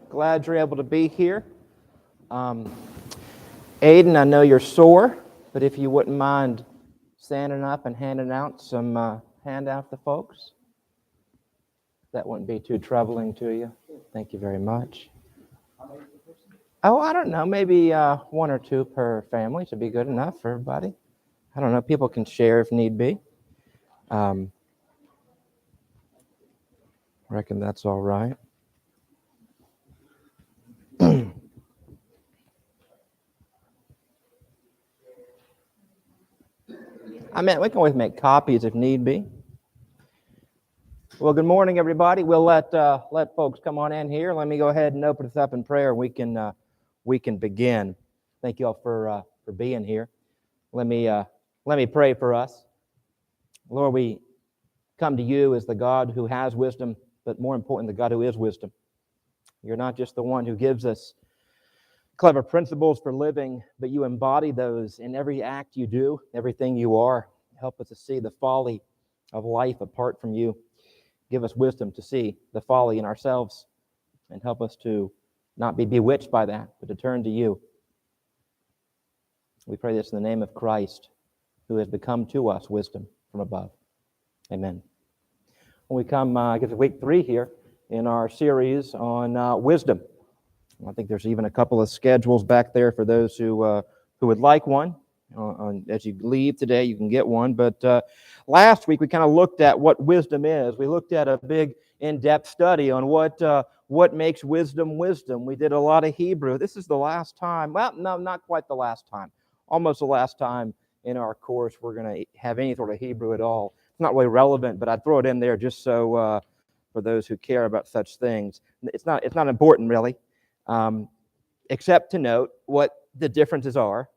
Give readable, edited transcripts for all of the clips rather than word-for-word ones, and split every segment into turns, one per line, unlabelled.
Glad you're able to be here. Aiden, I know you're sore, but if you wouldn't mind standing up and handing out some handouts to folks, that wouldn't be too troubling to you. Thank you very much. Oh, I don't know, maybe one or two per family should be good enough for everybody. I don't know, people can share if need be. Reckon that's all right. I mean, we can always make copies if need be. Well, good morning, everybody. We'll let folks come on in here. Let me go ahead and open us up in prayer. We can begin. Thank you all for being here. Let me pray for us. Lord, we come to you as the God who has wisdom, but more important, the God who is wisdom. You're not just the one who gives us clever principles for living, but you embody those in every act you do, everything you are. Help us to see the folly of life apart from you. Give us wisdom to see the folly in ourselves and help us to not be bewitched by that, but to turn to you. We pray this in the name of Christ, who has become to us wisdom from above. Amen. When we come, I guess, week 3 here in our series on wisdom. I think there's even a couple of schedules back there for those who would like one. As you leave today, you can get one. But last week, we kind of looked at what wisdom is. We looked at a big, in-depth study on what makes wisdom wisdom. We did a lot of Hebrew. This is the last time. Well, no, not quite the last time. Almost the last time in our course we're going to have any sort of Hebrew at all. It's not really relevant, but I'd throw it in there just so for those who care about such things. It's not important, really. Except to note what the differences are.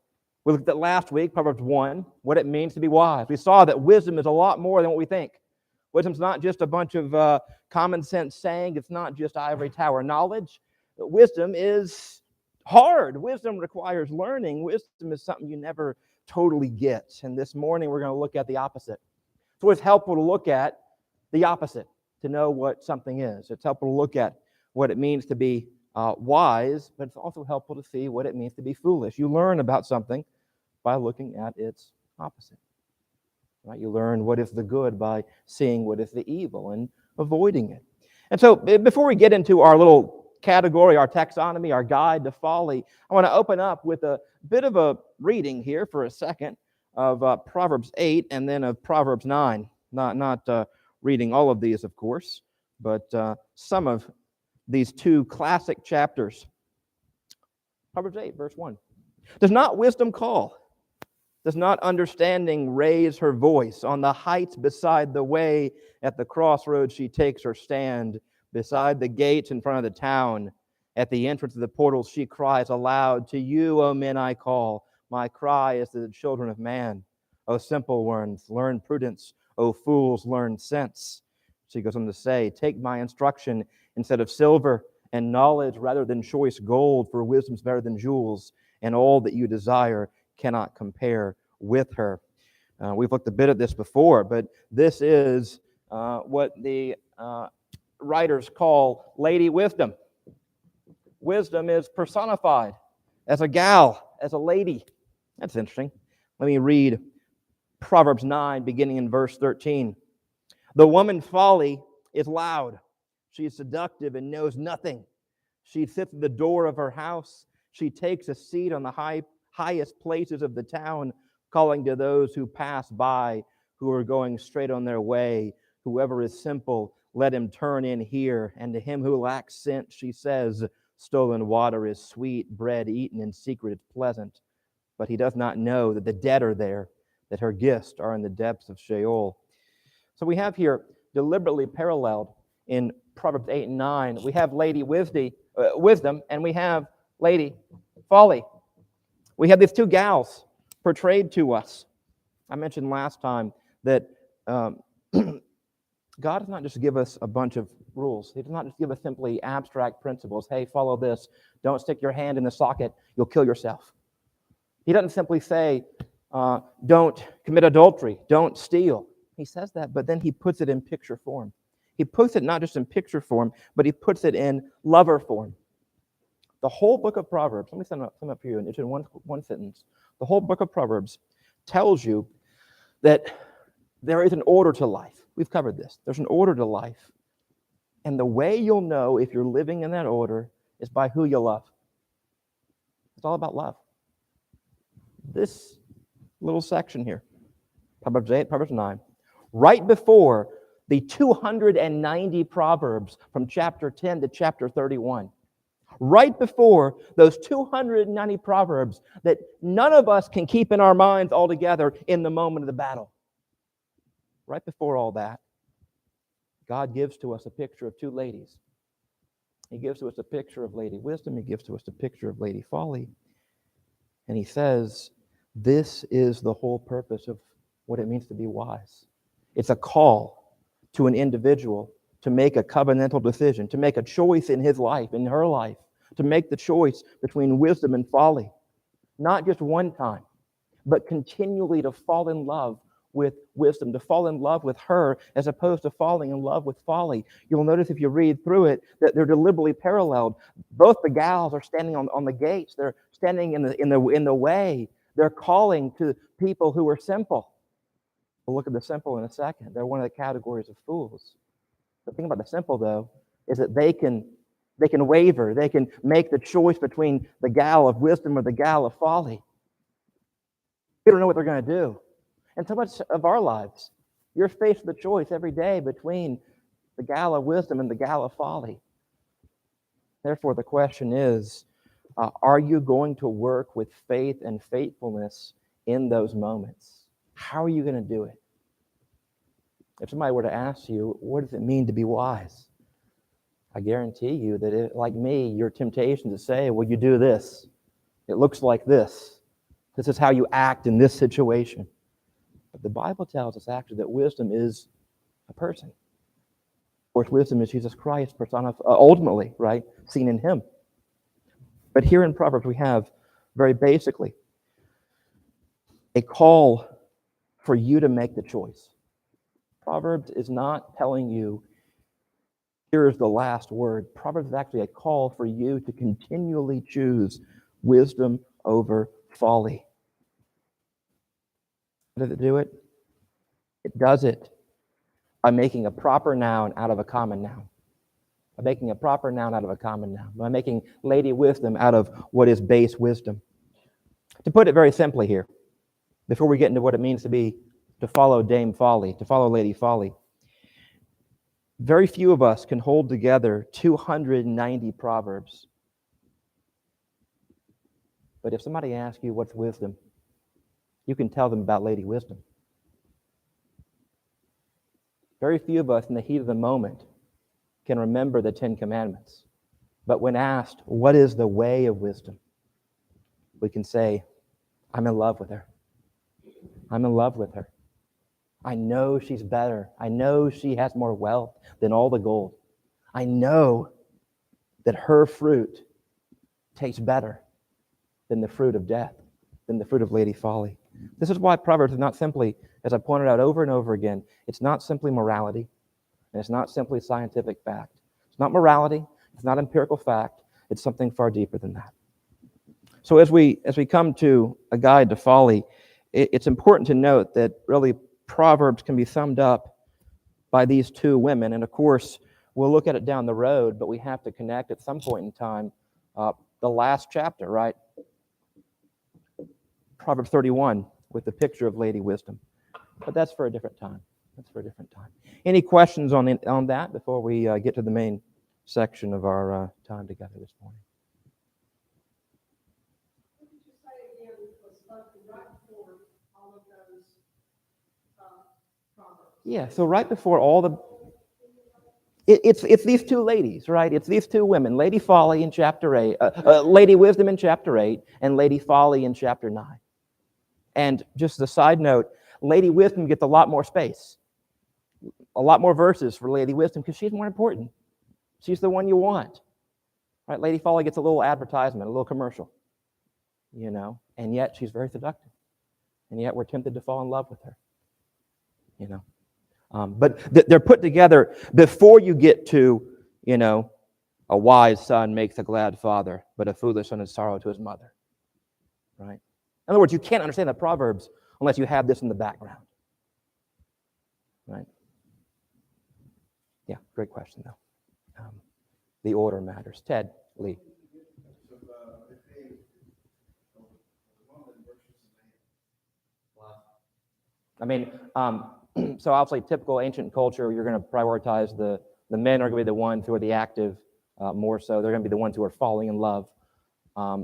We looked at last week, Proverbs 1, what it means to be wise. We saw that wisdom is a lot more than what we think. Wisdom's not just a bunch of common sense saying. It's not just ivory tower knowledge. Wisdom is hard. Wisdom requires learning. Wisdom is something you never totally get. And this morning we're going to look at the opposite. It's always helpful to look at the opposite to know what something is. It's helpful to look at what it means to be wise, but it's also helpful to see what it means to be foolish. You learn about something by looking at its opposite. Right? You learn what is the good by seeing what is the evil and avoiding it. And so before we get into our little category, our taxonomy, our guide to folly, I want to open up with a bit of a reading here for a second of Proverbs 8 and then of Proverbs 9. Not reading all of these, of course, but some of these two classic chapters. Proverbs 8, verse 1. Does not wisdom call? Does not understanding raise her voice? On the heights beside the way, at the crossroads she takes her stand. Beside the gates in front of the town, at the entrance of the portals she cries aloud, to you, O men, I call. My cry is to the children of man. O simple ones, learn prudence. O fools, learn sense. She goes on to say, take my instruction instead of silver, and knowledge rather than choice gold, for wisdom's better than jewels, and all that you desire cannot compare with her. We've looked a bit at this before, but this is what the writers call Lady Wisdom. Wisdom is personified as a gal, as a lady. That's interesting. Let me read Proverbs 9, beginning in verse 13. The woman Folly is loud. She is seductive and knows nothing. She sits at the door of her house. She takes a seat on the highest places of the town, calling to those who pass by, who are going straight on their way. Whoever is simple, let him turn in here. And to him who lacks sense, she says, stolen water is sweet, bread eaten in secret is pleasant. But he does not know that the dead are there, that her gifts are in the depths of Sheol. So we have here deliberately paralleled in Proverbs 8 and 9. We have Lady Wisdom, and we have Lady Folly. We have these two gals portrayed to us. I mentioned last time that God does not just give us a bunch of rules. He does not just give us simply abstract principles. Hey, follow this. Don't stick your hand in the socket. You'll kill yourself. He doesn't simply say, don't commit adultery. Don't steal. He says that, but then he puts it in picture form. He puts it not just in picture form, but he puts it in lover form. The whole book of Proverbs, let me sum up for you, and it's in one sentence. The whole book of Proverbs tells you that there is an order to life. We've covered this. There's an order to life. And the way you'll know if you're living in that order is by who you love. It's all about love. This little section here, Proverbs 8, Proverbs 9, right before the 290 Proverbs from chapter 10 to chapter 31, right before those 290 Proverbs that none of us can keep in our minds altogether in the moment of the battle. Right before all that, God gives to us a picture of two ladies. He gives to us a picture of Lady Wisdom. He gives to us a picture of Lady Folly. And he says, this is the whole purpose of what it means to be wise. It's a call to an individual to make a covenantal decision, to make a choice in his life, in her life, to make the choice between wisdom and folly. Not just one time, but continually to fall in love with wisdom, to fall in love with her as opposed to falling in love with folly. You'll notice if you read through it that they're deliberately paralleled. Both the gals are standing on the gates. They're standing in the way. They're calling to people who are simple. We'll look at the simple in a second. They're one of the categories of fools. The thing about the simple, though, is that they can waver. They can make the choice between the gal of wisdom or the gal of folly. You don't know what they're going to do. And so much of our lives, you're faced with the choice every day between the gal of wisdom and the gal of folly. Therefore, the question is, are you going to work with faith and faithfulness in those moments? How are you going to do it? If somebody were to ask you, what does it mean to be wise? I guarantee you that, like me, your temptation to say, well, you do this. It looks like this. This is how you act in this situation. But the Bible tells us actually that wisdom is a person. Of course, wisdom is Jesus Christ personified, ultimately, right, seen in him. But here in Proverbs, we have, very basically, a call for you to make the choice. Proverbs is not telling you, here's the last word. Proverbs is actually a call for you to continually choose wisdom over folly. How does it do it? It does it by making a proper noun out of a common noun. By making a proper noun out of a common noun. By making Lady Wisdom out of what is base wisdom. To put it very simply here, before we get into what it means to follow Dame Folly, to follow Lady Folly, very few of us can hold together 290 Proverbs. But if somebody asks you what's wisdom, you can tell them about Lady Wisdom. Very few of us in the heat of the moment can remember the 10 Commandments. But when asked, what is the way of wisdom? We can say, I'm in love with her. I'm in love with her. I know she's better. I know she has more wealth than all the gold. I know that her fruit tastes better than the fruit of death, than the fruit of Lady Folly. This is why Proverbs is not simply, as I pointed out over and over again, it's not simply morality, and it's not simply scientific fact. It's not morality, it's not empirical fact, it's something far deeper than that. So as we come to a guide to folly, it's important to note that really Proverbs can be summed up by these two women. And of course, we'll look at it down the road, but we have to connect at some point in time the last chapter, right? Proverbs 31 with the picture of Lady Wisdom. But that's for a different time. That's for a different time. Any questions on that before we get to the main section of our time together this morning?
What did you say again was spoken right before all of those Proverbs?
Yeah, so right before all the... It's these two ladies, right? It's these two women, Lady Folly in chapter 8, Lady Wisdom in chapter 8, and Lady Folly in chapter 9. And just as a side note, Lady Wisdom gets a lot more space, a lot more verses for Lady Wisdom because she's more important. She's the one you want. Right? Lady Folly gets a little advertisement, a little commercial, and yet she's very seductive. And yet we're tempted to fall in love with her, But they're put together before you get to, a wise son makes a glad father, but a foolish son is sorrow to his mother. Right? In other words, you can't understand the Proverbs unless you have this in the background. Right? Yeah, great question, though. The order matters. Ted, Lee. I mean, so obviously, typical ancient culture, you're going to prioritize the men are going to be the ones who are the active more so. They're going to be the ones who are falling in love.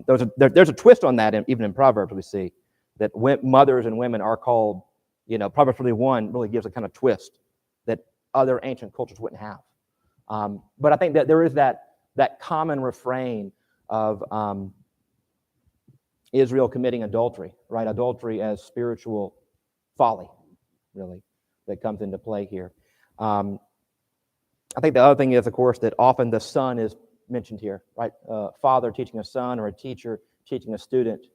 There's a twist on that, even in Proverbs we see, that mothers and women are called, Proverbs 31 really gives a kind of twist that other ancient cultures wouldn't have. But I think that there is that common refrain of Israel committing adultery, right? Adultery as spiritual folly, really, that comes into play here. I think the other thing is, of course, that often the son is mentioned here, right? Father teaching a son or a teacher teaching a student.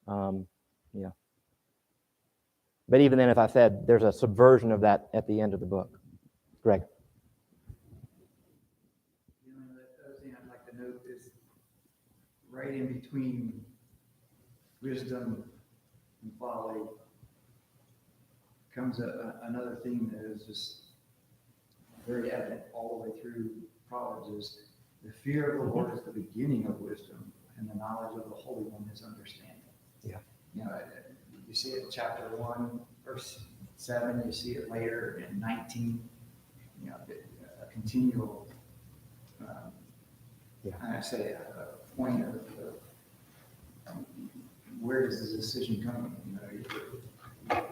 Yeah. But even then, as I said, there's a subversion of that at the end of the book. Greg.
The other thing I'd like to note is right in between wisdom and folly comes another theme that is just very evident all the way through Proverbs is the fear of the Lord is the beginning of wisdom, and the knowledge of the Holy One is understanding.
Yeah.
You see it in chapter 1, verse 7. You see it later in 19. A continual, I say, a point of where does this decision come from?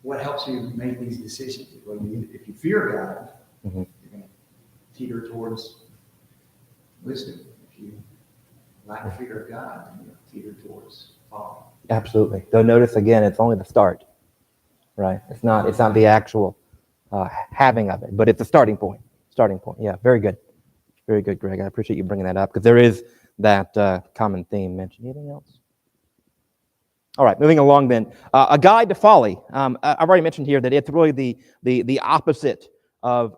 What helps you make these decisions? Well, if you fear God, you're going to teeter towards wisdom. If you lack fear of God, you're going to teeter towards folly.
Absolutely. Though notice again, it's only the start, right? It's not the actual having of it, but it's a starting point. Starting point. Yeah, very good. Very good, Greg. I appreciate you bringing that up because there is that common theme mentioned. Anything else? All right, moving along then. A guide to folly. I've already mentioned here that it's really the opposite of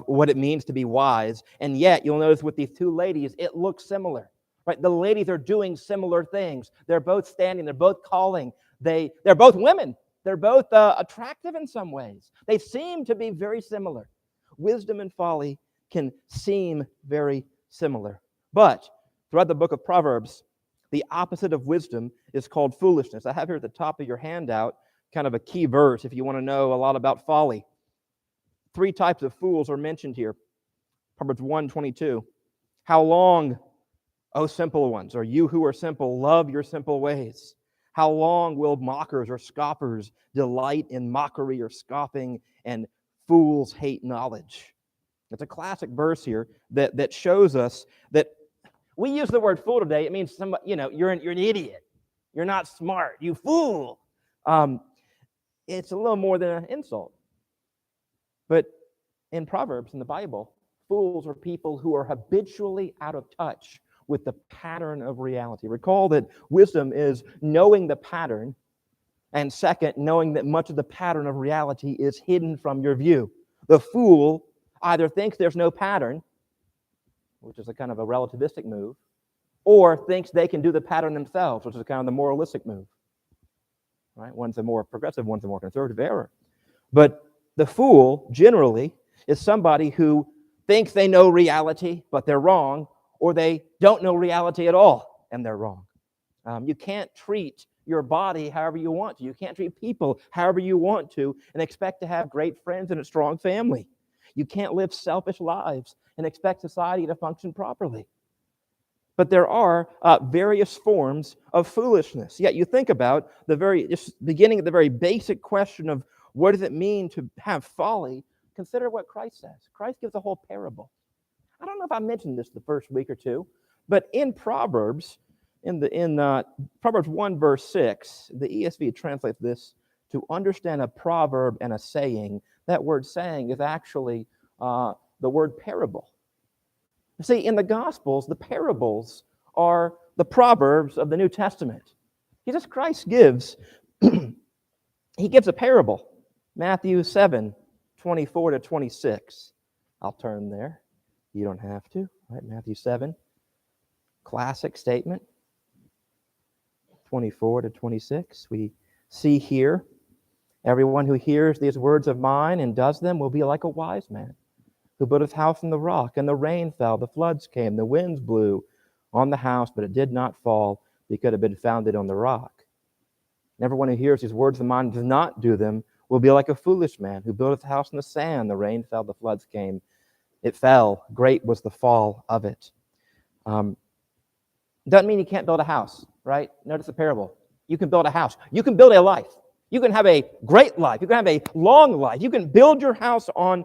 what it means to be wise, and yet you'll notice with these two ladies, it looks similar. Right? The ladies are doing similar things. They're both standing. They're both calling. They're both women. They're both attractive in some ways. They seem to be very similar. Wisdom and folly can seem very similar. But throughout the book of Proverbs, the opposite of wisdom is called foolishness. I have here at the top of your handout kind of a key verse if you want to know a lot about folly. 3 types of fools are mentioned here. Proverbs 1:22. How long, O simple ones, or you who are simple, love your simple ways? How long will mockers or scoffers delight in mockery or scoffing, and fools hate knowledge? It's a classic verse here that shows us that we use the word fool today. It means somebody, you're an idiot. You're not smart. You fool. It's a little more than an insult. But in Proverbs, in the Bible, fools are people who are habitually out of touch with the pattern of reality. Recall that wisdom is knowing the pattern, and second, knowing that much of the pattern of reality is hidden from your view. The fool either thinks there's no pattern, which is a kind of a relativistic move, or thinks they can do the pattern themselves, which is kind of the moralistic move. Right? One's a more progressive, one's a more conservative error. But the fool, generally, is somebody who thinks they know reality, but they're wrong, or they don't know reality at all, and they're wrong. You can't treat your body however you want to. You can't treat people however you want to and expect to have great friends and a strong family. You can't live selfish lives and expect society to function properly. But there are various forms of foolishness. Yet you think about just beginning at the very basic question of what does it mean to have folly? Consider what Christ says. Christ gives a whole parable. I don't know if I mentioned this the first week or two, but in Proverbs, in Proverbs 1 verse 6, the ESV translates this to understand a proverb and a saying. That word saying is actually the word parable. You see, in the Gospels, the parables are the proverbs of the New Testament. Jesus Christ gives a parable. Matthew 7:24-26. I'll turn there. You don't have to, right? Matthew 7, classic statement, 24 to 26. We see here, everyone who hears these words of mine and does them will be like a wise man who built his house on the rock, and the rain fell, the floods came, the winds blew on the house, but it did not fall because it had been founded on the rock. And everyone who hears these words of mine and does not do them will be like a foolish man who built his house on the sand. The rain fell, the floods came, it fell. Great was the fall of it. Doesn't mean you can't build a house, right? Notice the parable. You can build a house. You can build a life. You can have a great life. You can have a long life. You can build your house on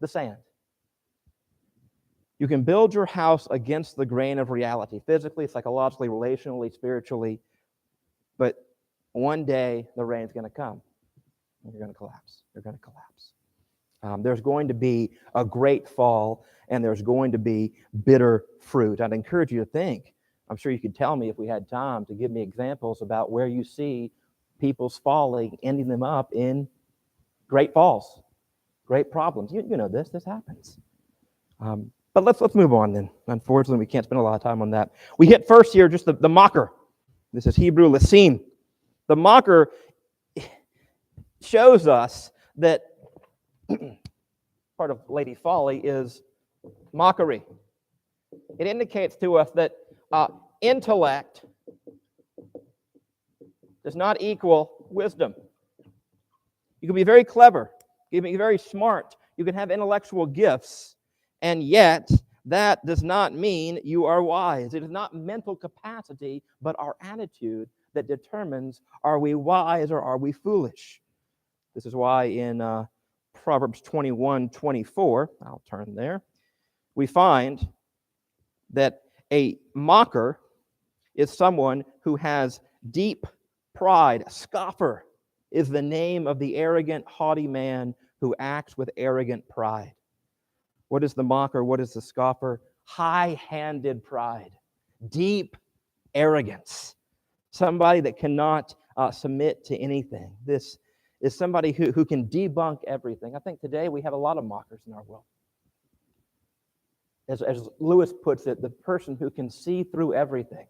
the sand. You can build your house against the grain of reality, physically, psychologically, relationally, spiritually. But one day the rain's going to come. And you're going to collapse. You're going to collapse. There's going to be a great fall, and there's going to be bitter fruit. I'd encourage you to think. I'm sure you could tell me if we had time to give me examples about where you see people's falling, ending them up in great falls, great problems. You know this. This happens. But let's move on then. Unfortunately, we can't spend a lot of time on that. We hit first here just the mocker. This is Hebrew lasim. The mocker shows us that part of Lady Folly is mockery. It indicates to us that intellect does not equal wisdom. You can be very clever. You can be very smart. You can have intellectual gifts, and yet that does not mean you are wise. It is not mental capacity, but our attitude that determines, are we wise or are we foolish? This is why in Proverbs 21:24, I'll turn there, we find that a mocker is someone who has deep pride. A scoffer is the name of the arrogant, haughty man who acts with arrogant pride. What is the mocker? What is the scoffer? High-handed pride, deep arrogance, somebody that cannot submit to anything. This is somebody who can debunk everything. I think today we have a lot of mockers in our world. As Lewis puts it, the person who can see through everything.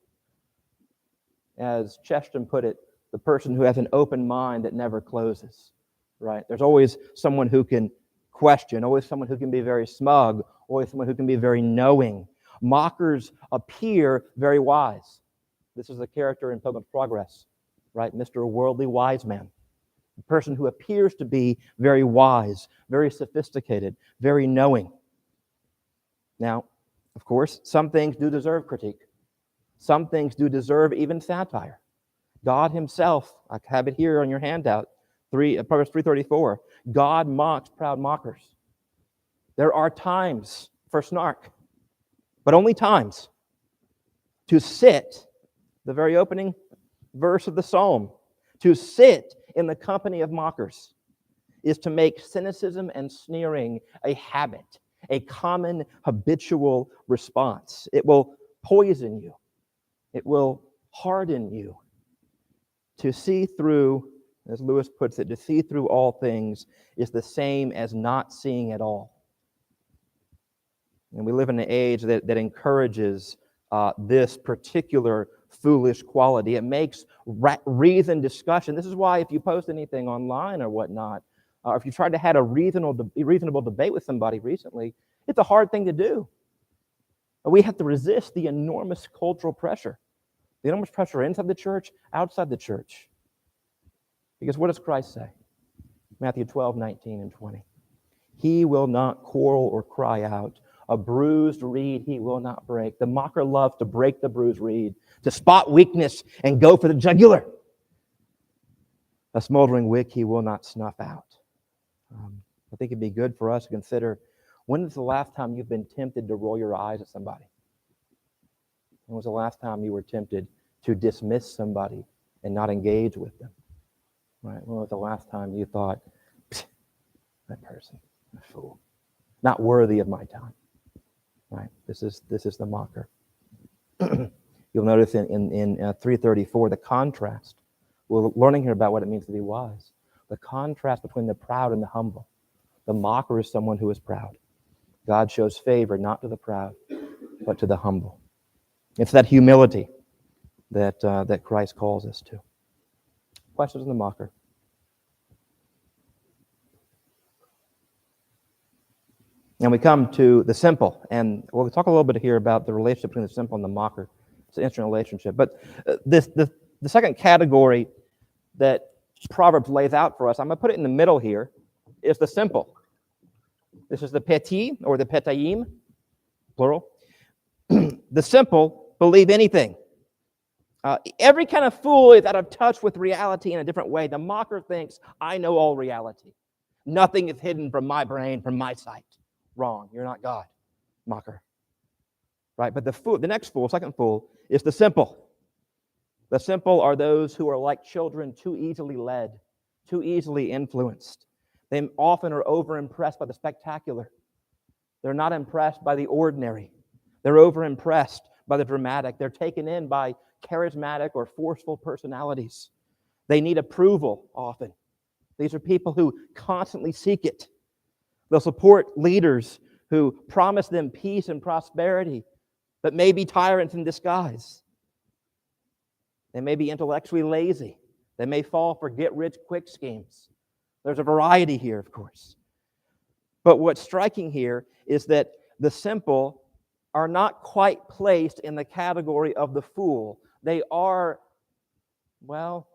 As Cheston put it, the person who has an open mind that never closes, right? There's always someone who can question, always someone who can be very smug, always someone who can be very knowing. Mockers appear very wise. This is a character in Pilgrim's Progress, right? Mr. Worldly Wise Man. The person who appears to be very wise, very sophisticated, very knowing. Now, of course, some things do deserve critique. Some things do deserve even satire. God himself, I have it here on your handout, Proverbs 3:34. God mocks proud mockers. There are times for snark, but only times. To sit, the very opening verse of the psalm, to sit in the company of mockers is to make cynicism and sneering a habit, a common habitual response. It will poison you. It will harden you. To see through, as Lewis puts it, to see through all things is the same as not seeing at all. And we live in an age that encourages this particular foolish quality. It makes reasoned discussion. This is why if you post anything online or whatnot, or if you tried to have a reasonable debate with somebody recently, it's a hard thing to do. We have to resist the enormous cultural pressure. The enormous pressure inside the church, outside the church. Because what does Christ say? Matthew 12:19 and 20. He will not quarrel or cry out. A bruised reed he will not break. The mocker loves to break the bruised reed, to spot weakness and go for the jugular. A smoldering wick he will not snuff out. I think it'd be good for us to consider, when is the last time you've been tempted to roll your eyes at somebody? When was the last time you were tempted to dismiss somebody and not engage with them? Right? When was the last time you thought, that person, a fool, not worthy of my time? Right? This is the mocker. You'll notice in 3:34 the contrast. We're learning here about what it means to be wise. The contrast between the proud and the humble. The mocker is someone who is proud. God shows favor not to the proud, but to the humble. It's that humility that Christ calls us to. Questions on the mocker? And we come to the simple, and we'll talk a little bit here about the relationship between the simple and the mocker. It's an interesting relationship. But the second category that Proverbs lays out for us, I'm going to put it in the middle here, is the simple. This is the petit, or the petayim, plural. The simple believe anything. Every kind of fool is out of touch with reality in a different way. The mocker thinks, I know all reality. Nothing is hidden from my brain, from my sight. Wrong. You're not God, mocker. Right? But the next fool, second fool, is the simple. The simple are those who are like children, too easily led, too easily influenced. They often are over-impressed by the spectacular. They're not impressed by the ordinary. They're over-impressed by the dramatic. They're taken in by charismatic or forceful personalities. They need approval often. These are people who constantly seek it. They'll support leaders who promise them peace and prosperity, but may be tyrants in disguise. They may be intellectually lazy. They may fall for get-rich-quick schemes. There's a variety here, of course. But what's striking here is that the simple are not quite placed in the category of the fool. They are, well,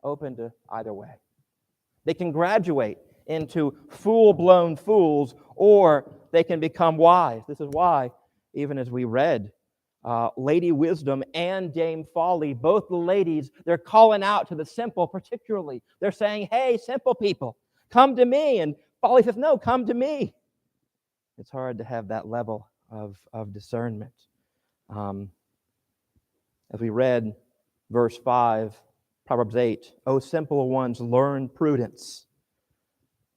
open to either way. They can graduate into full-blown fools, or they can become wise. This is why, even as we read, Lady Wisdom and Dame Folly, both the ladies, they're calling out to the simple particularly. They're saying, hey, simple people, come to me. And Folly says, no, come to me. It's hard to have that level of discernment. As we read verse 5, Proverbs 8, O simple ones, learn prudence.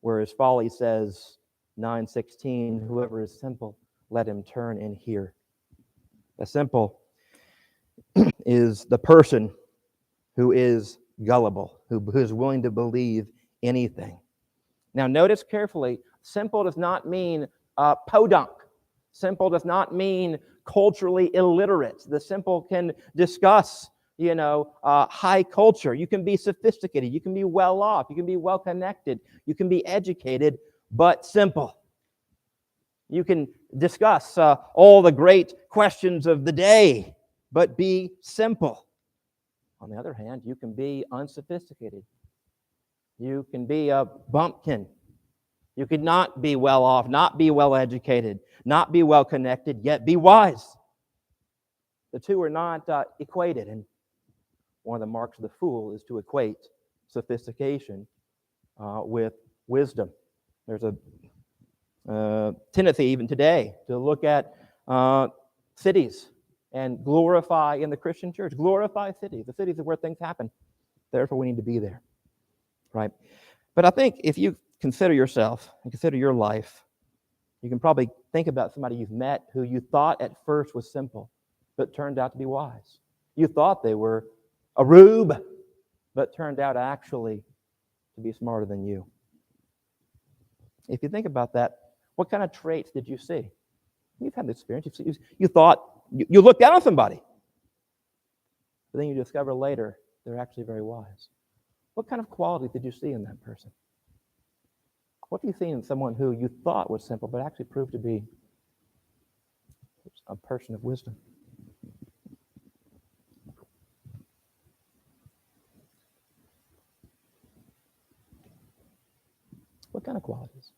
Whereas Folly says, 9:16, whoever is simple, let him turn and hear. The simple is the person who is gullible, who is willing to believe anything. Now notice carefully, simple does not mean podunk. Simple does not mean culturally illiterate. The simple can discuss, high culture. You can be sophisticated. You can be well off. You can be well connected. You can be educated, but simple. You can discuss all the great questions of the day, but be simple. On the other hand, you can be unsophisticated. You can be a bumpkin. You could not be well off, not be well educated, not be well connected, yet be wise. The two are not equated. And one of the marks of the fool is to equate sophistication with wisdom. There's a tendency even today to look at cities and glorify in the Christian church. Glorify cities. The cities are where things happen. Therefore, we need to be there. Right? But I think if you consider yourself and consider your life, you can probably think about somebody you've met who you thought at first was simple, but turned out to be wise. You thought they were a rube, but turned out actually to be smarter than you. If you think about that, what kind of traits did you see? You've had the experience. You thought, you looked down on somebody, but then you discover later they're actually very wise. What kind of qualities did you see in that person? What do you see in someone who you thought was simple, but actually proved to be a person of wisdom? What kind of qualities?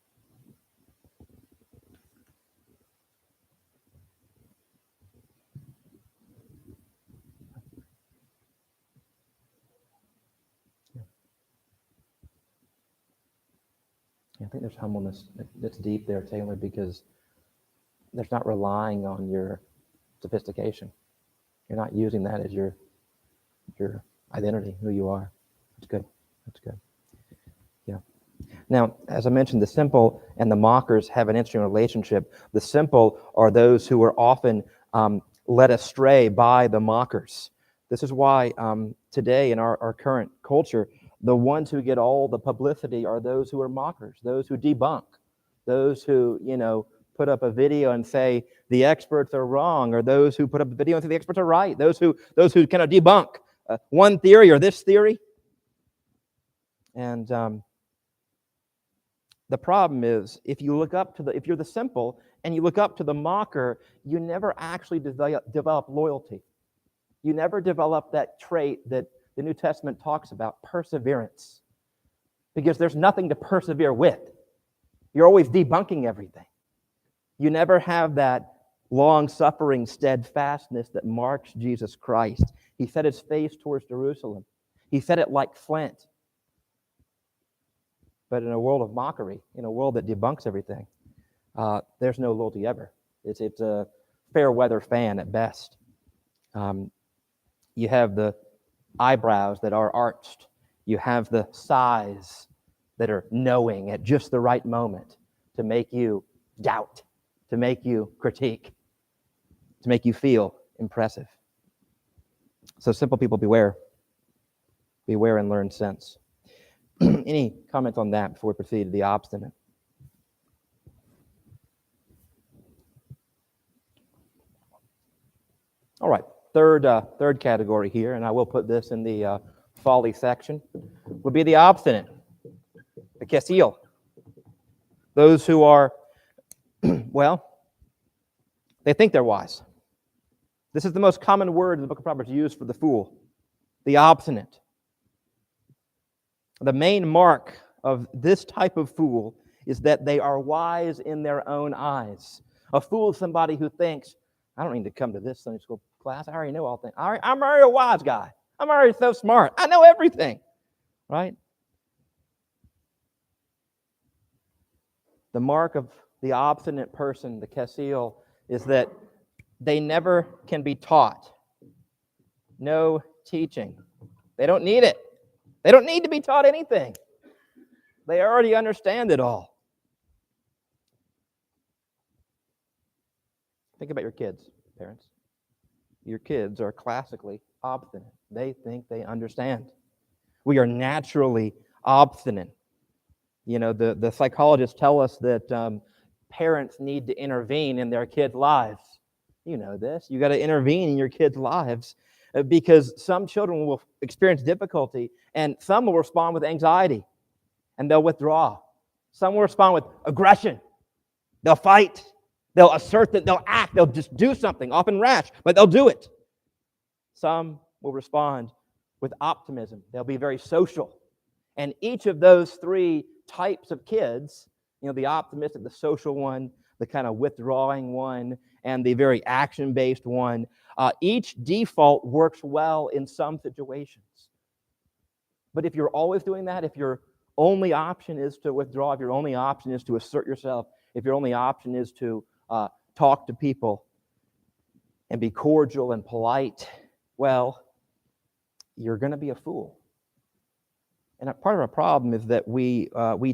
I think there's humbleness that's deep there, Taylor, because there's not relying on your sophistication. You're not using that as your identity, who you are. That's good. That's good. Yeah. Now, as I mentioned, the simple and the mockers have an interesting relationship. The simple are those who are often led astray by the mockers. This is why today in our current culture, the ones who get all the publicity are those who are mockers, those who debunk, those who, put up a video and say the experts are wrong, or those who put up a video and say the experts are right, those who kind of debunk one theory or this theory. And the problem is, if you're the simple and you look up to the mocker, you never actually develop loyalty. You never develop that trait that the New Testament talks about, perseverance, because there's nothing to persevere with. You're always debunking everything. You never have that long-suffering steadfastness that marks Jesus Christ. He set his face towards Jerusalem. He set it like flint. But in a world of mockery, in a world that debunks everything, there's no loyalty ever. It's a fair weather fan at best. You have the eyebrows that are arched. You have the sighs that are knowing at just the right moment to make you doubt, to make you critique, to make you feel impressive. So simple people, beware. Beware and learn sense. Any comments on that before we proceed to the obstinate? All right, third category here, and I will put this in the folly section, would be the obstinate, the kesil. Those who are, well, they think they're wise. This is the most common word in the book of Proverbs used for the fool, the obstinate. The main mark of this type of fool is that they are wise in their own eyes. A fool is somebody who thinks, I don't need to come to this Sunday school class. I already know all things. I'm already a wise guy. I'm already so smart. I know everything, right? The mark of the obstinate person, the kesil, is that they never can be taught. No teaching. They don't need it. They don't need to be taught anything. They already understand it all. Think about your kids, parents. Your kids are classically obstinate. They think they understand. We are naturally obstinate. The psychologists tell us that parents need to intervene in their kids' lives. You know this. You got to intervene in your kids' lives because some children will experience difficulty and some will respond with anxiety and they'll withdraw. Some will respond with aggression. They'll fight. They'll assert that they'll act. They'll just do something, often rash, but they'll do it. Some will respond with optimism. They'll be very social. And each of those three types of kids, the optimistic, the social one, the kind of withdrawing one, and the very action-based one, each default works well in some situations. But if you're always doing that, if your only option is to withdraw, if your only option is to assert yourself, if your only option is to talk to people and be cordial and polite, well, you're going to be a fool. And part of our problem is that we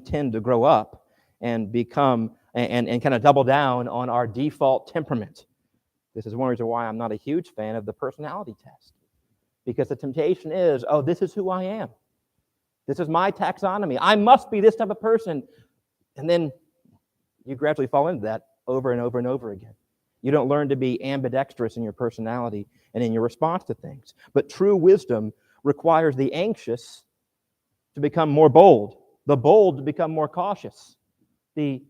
tend to grow up and become and kind of double down on our default temperament. This is one reason why I'm not a huge fan of the personality test. Because the temptation is, this is who I am. This is my taxonomy. I must be this type of person. And then you gradually fall into that over and over and over again. You don't learn to be ambidextrous in your personality and in your response to things. But true wisdom requires the anxious to become more bold, the bold to become more cautious, the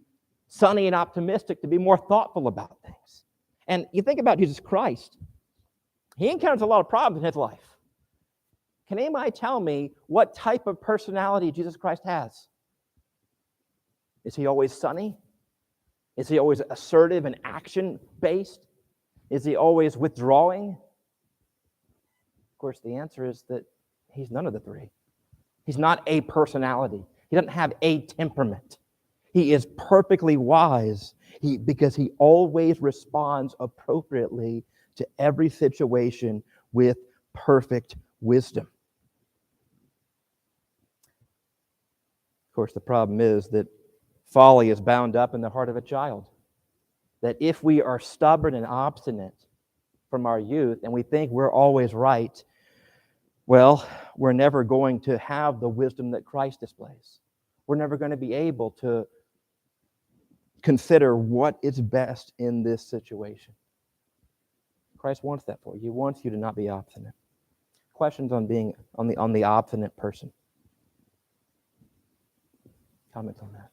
sunny and optimistic to be more thoughtful about things. And you think about Jesus Christ. He encounters a lot of problems in his life. Can anybody tell me what type of personality Jesus Christ has? Is he always sunny? Is he always assertive and action-based? Is he always withdrawing? Of course, the answer is that he's none of the three. He's not a personality. He doesn't have a temperament. He is perfectly wise because he always responds appropriately to every situation with perfect wisdom. Of course, the problem is that folly is bound up in the heart of a child. That if we are stubborn and obstinate from our youth and we think we're always right, well, we're never going to have the wisdom that Christ displays. We're never going to be able to consider what is best in this situation. Christ wants that for you. He wants you to not be obstinate. Questions on being on the obstinate person. Comments on that?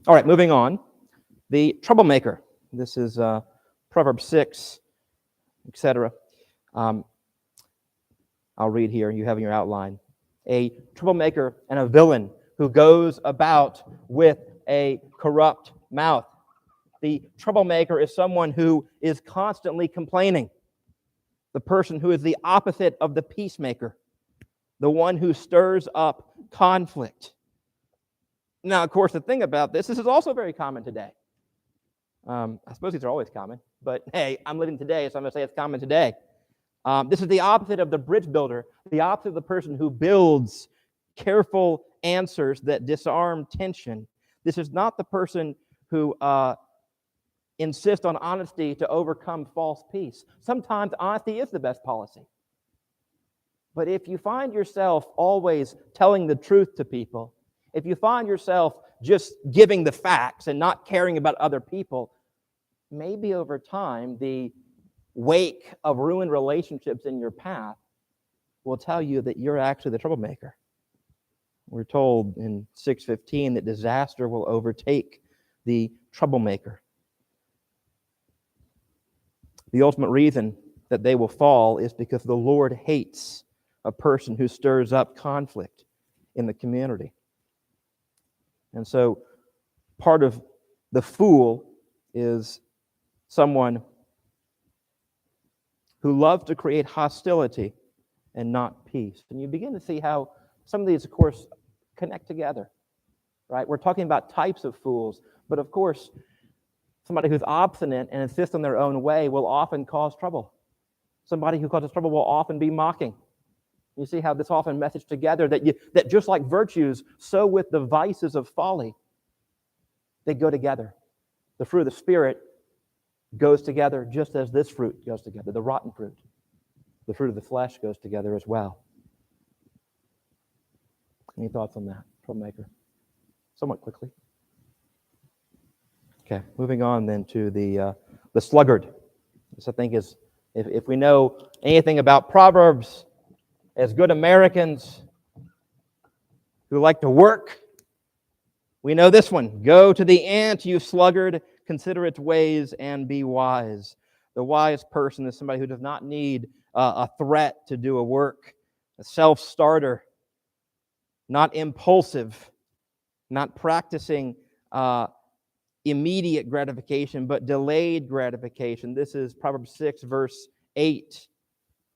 All right, moving on. The troublemaker. This is Proverbs 6, etc. I'll read here. You have in your outline. A troublemaker and a villain who goes about with a corrupt mouth. The troublemaker is someone who is constantly complaining. The person who is the opposite of the peacemaker. The one who stirs up conflict. Now, of course, the thing about this is also very common today. I suppose these are always common, but hey, I'm living today, so I'm going to say it's common today. This is the opposite of the bridge builder, the opposite of the person who builds careful answers that disarm tension. This is not the person who insists on honesty to overcome false peace. Sometimes honesty is the best policy. But if you find yourself always telling the truth to people, if you find yourself just giving the facts and not caring about other people, maybe over time the wake of ruined relationships in your path will tell you that you're actually the troublemaker. We're told in 6:15 that disaster will overtake the troublemaker. The ultimate reason that they will fall is because the Lord hates a person who stirs up conflict in the community. And so part of the fool is someone who loves to create hostility and not peace. And you begin to see how some of these, of course, connect together, right? We're talking about types of fools, but of course, somebody who's obstinate and insists on their own way will often cause trouble. Somebody who causes trouble will often be mocking. You see how this often meshes together, that just like virtues, so with the vices of folly, they go together. The fruit of the Spirit goes together just as this fruit goes together, the rotten fruit. The fruit of the flesh goes together as well. Any thoughts on that, troublemaker? Somewhat quickly. Okay, moving on then to the sluggard. This, I think, is, if we know anything about Proverbs, as good Americans who like to work, we know this one. Go to the ant, you sluggard, consider its ways and be wise. The wise person is somebody who does not need a threat to do a work, a self-starter, not impulsive, not practicing immediate gratification, but delayed gratification. This is Proverbs 6, verse 8.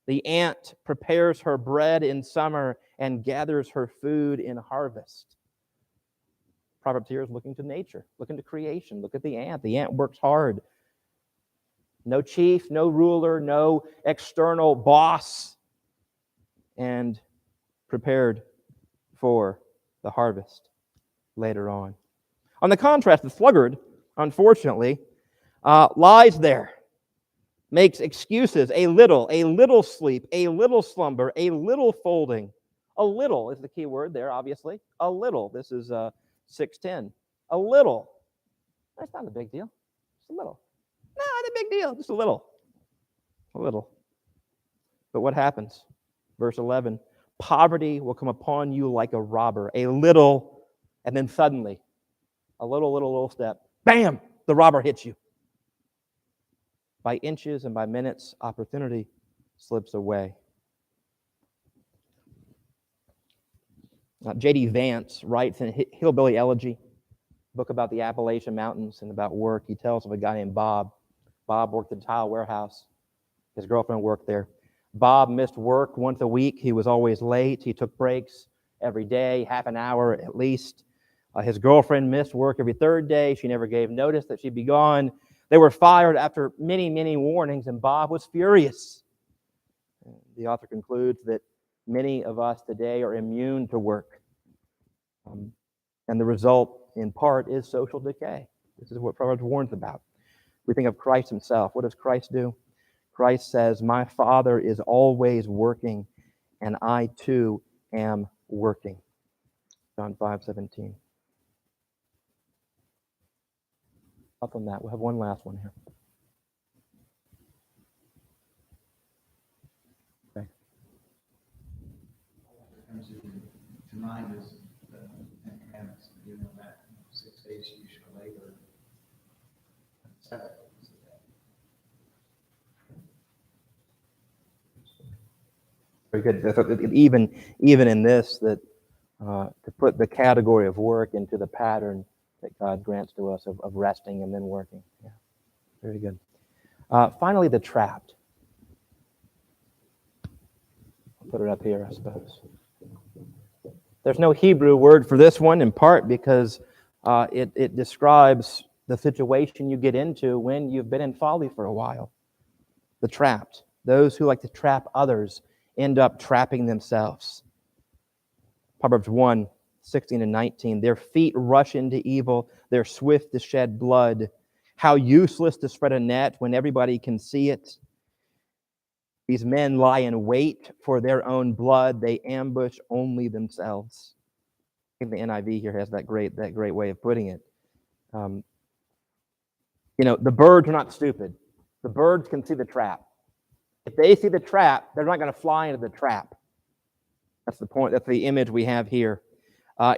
The ant prepares her bread in summer and gathers her food in harvest. Proverbs here is looking to nature, looking to creation. Look at the ant. The ant works hard. No chief, no ruler, no external boss, and prepared for the harvest later on. On the contrast, the sluggard, unfortunately, lies there, makes excuses, a little sleep, a little slumber, a little folding. A little is the key word there, obviously. A little. This is 6:10. A little. That's not a big deal. Just a little. Not a big deal. Just a little. A little. But what happens? Verse 11. Poverty will come upon you like a robber. A little, and then suddenly, a little step. Bam! The robber hits you. By inches and by minutes, opportunity slips away. J.D. Vance writes in Hillbilly Elegy, a book about the Appalachian Mountains and about work. He tells of a guy named Bob. Bob worked at a tile warehouse. His girlfriend worked there. Bob missed work once a week. He was always late. He took breaks every day, half an hour at least. His girlfriend missed work every third day. She never gave notice that she'd be gone. They were fired after many, many warnings, and Bob was furious. The author concludes that many of us today are immune to work. And the result, in part, is social decay. This is what Proverbs warns about. We think of Christ himself. What does Christ do? Christ says, my Father is always working, and I too am working. John 5:17. Up on that. We'll have one last one here. Okay.
What comes to mind is the Ten Commandments. You know that 6 days you shall labor, and 7 is the day.
Very good. I thought that even in this, that to put the category of work into the pattern that God grants to us of resting and then working. Yeah, very good. Finally, the trapped. I'll put it up here, I suppose. There's no Hebrew word for this one, in part because it describes the situation you get into when you've been in folly for a while. The trapped. Those who like to trap others end up trapping themselves. Proverbs 1, 16 and 19. Their feet rush into evil. They're swift to shed blood. How useless to spread a net when everybody can see it. These men lie in wait for their own blood. They ambush only themselves. I think the NIV here has that great way of putting it. The birds are not stupid. The birds can see the trap. If they see the trap, they're not going to fly into the trap. That's the point. That's the image we have here.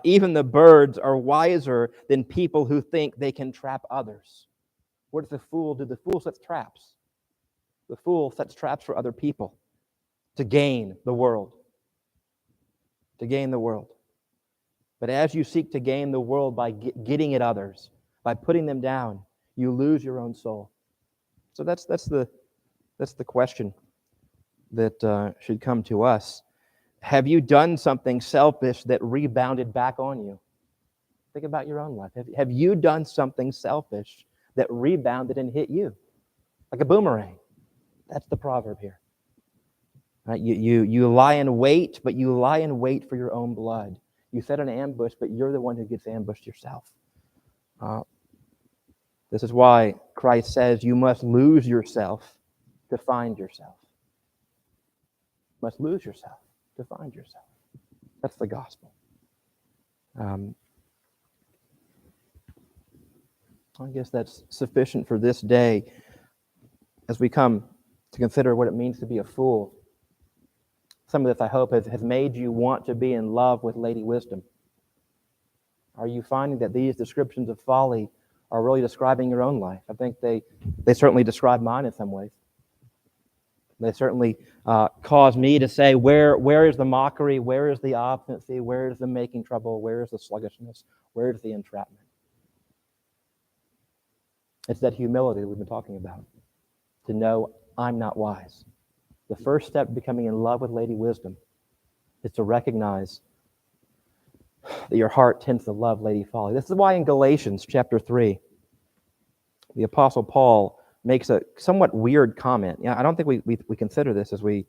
Even the birds are wiser than people who think they can trap others. What does the fool do? The fool sets traps. The fool sets traps for other people to gain the world. To gain the world. But as you seek to gain the world by getting at others, by putting them down, you lose your own soul. So that's the question that should come to us. Have you done something selfish that rebounded back on you? Think about your own life. Have you done something selfish that rebounded and hit you? Like a boomerang. That's the proverb here. Right? You lie in wait, but you lie in wait for your own blood. You set an ambush, but you're the one who gets ambushed yourself. This is why Christ says you must lose yourself to find yourself. You must lose yourself to find yourself. That's the gospel. I guess that's sufficient for this day as we come to consider what it means to be a fool. Some of this, I hope, has made you want to be in love with Lady Wisdom. Are you finding that these descriptions of folly are really describing your own life? I think they certainly describe mine in some ways. They certainly cause me to say, where is the mockery? Where is the obstinacy? Where is the making trouble? Where is the sluggishness? Where is the entrapment? It's that humility that we've been talking about. To know I'm not wise. The first step to becoming in love with Lady Wisdom is to recognize that your heart tends to love Lady Folly. This is why in Galatians chapter 3, the Apostle Paul makes a somewhat weird comment. I don't think we consider this as we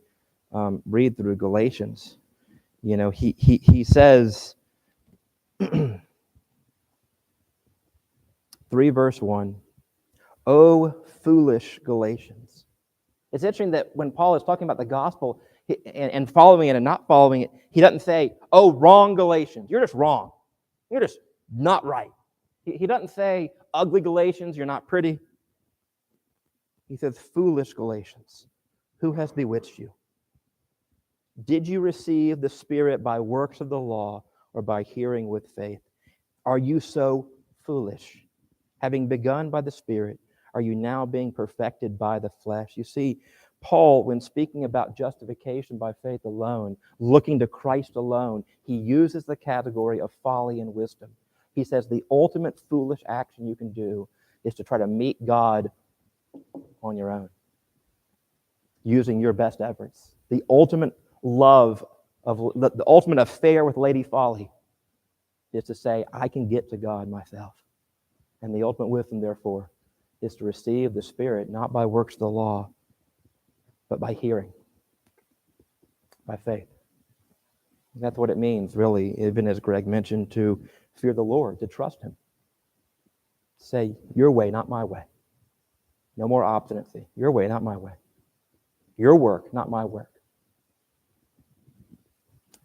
read through Galatians. He says, 3 verse 1, O foolish Galatians. It's interesting that when Paul is talking about the gospel and following it and not following it, he doesn't say, oh, wrong Galatians. You're just wrong. You're just not right. He doesn't say, ugly Galatians, you're not pretty. He says, foolish Galatians, who has bewitched you? Did you receive the Spirit by works of the law or by hearing with faith? Are you so foolish? Having begun by the Spirit, are you now being perfected by the flesh? You see, Paul, when speaking about justification by faith alone, looking to Christ alone, he uses the category of folly and wisdom. He says the ultimate foolish action you can do is to try to meet God on your own, using your best efforts. The ultimate the ultimate affair with Lady Folly is to say, I can get to God myself. And the ultimate wisdom, therefore, is to receive the Spirit, not by works of the law, but by hearing, by faith. That's what it means, really, even as Greg mentioned, to fear the Lord, to trust Him. Say, your way, not my way. No more obstinacy. Your way, not my way. Your work, not my work.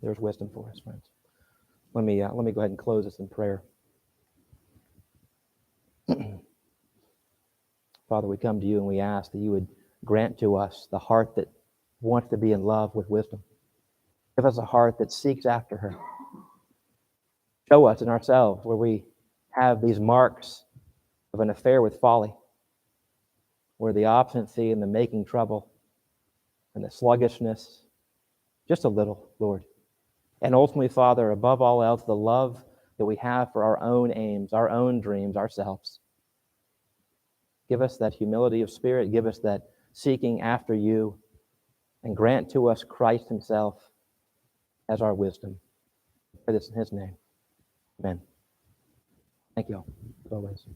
There's wisdom for us, friends. Let me go ahead and close this in prayer. Father, we come to you and we ask that you would grant to us the heart that wants to be in love with wisdom. Give us a heart that seeks after her. Show us in ourselves where we have these marks of an affair with folly, where the obstinacy and the making trouble and the sluggishness, just a little, Lord. And ultimately, Father, above all else, the love that we have for our own aims, our own dreams, ourselves. Give us that humility of spirit. Give us that seeking after you. And grant to us Christ himself as our wisdom. I pray this in his name. Amen. Thank you all, as always.